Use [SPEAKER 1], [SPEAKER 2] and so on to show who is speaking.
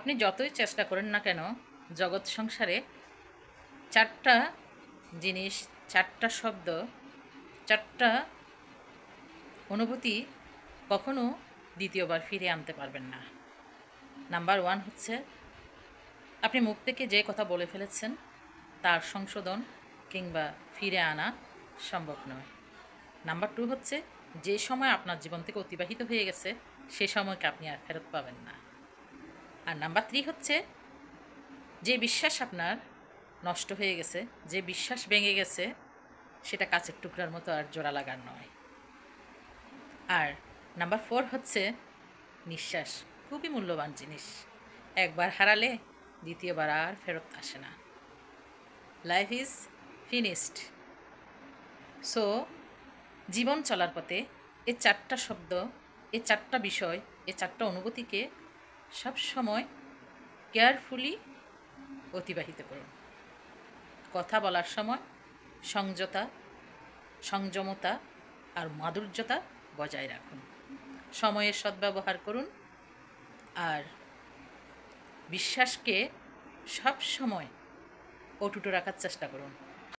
[SPEAKER 1] আপনি যতই চেষ্টা করেন না কেন জগৎ সংসারে ৪টা জিনিস, ৪টা শব্দ, ৪টা অনুভূতি কখনো দ্বিতীয়বার ফিরে আনতে পারবেন না। নাম্বার 1 হচ্ছে আপনি মুখ থেকে যে কথা বলে ফেলেছেন তার সংশোধন কিংবা ফিরে আনা সম্ভব নয়। নাম্বার 2 হচ্ছে যে সময় আপনার জীবন থেকে অতিবাহিত হয়ে গেছে সে সময়কে আপনি আর ফেরত পাবেন না। আর নাম্বার 3 হচ্ছে যে বিশ্বাস আপনার নষ্ট হয়ে গেছে, যে বিশ্বাস ভেঙে গেছে সেটা কাচের টুকরার মতো আর জোড়া লাগার নয়। আর নাম্বার 4 হচ্ছে নিঃশ্বাস খুবই মূল্যবান জিনিস। একবার হারালে দ্বিতীয়বার আর ফেরত আসে না। Life is finished. সো জীবন চলার পথে এই 4টা শব্দ, এই 4টা বিষয়, এই 4টা অনুভূতিকে সবসময় কেয়ারফুলি অতিবাহিত করুন। কথা বলার সময় সংযতা, সংযমতা আর মাধুর্যতা বজায় রাখুন। সময়ের সদ্ব্যবহার করুন আর বিশ্বাসকে সব সময় অটুট রাখার চেষ্টা করুন।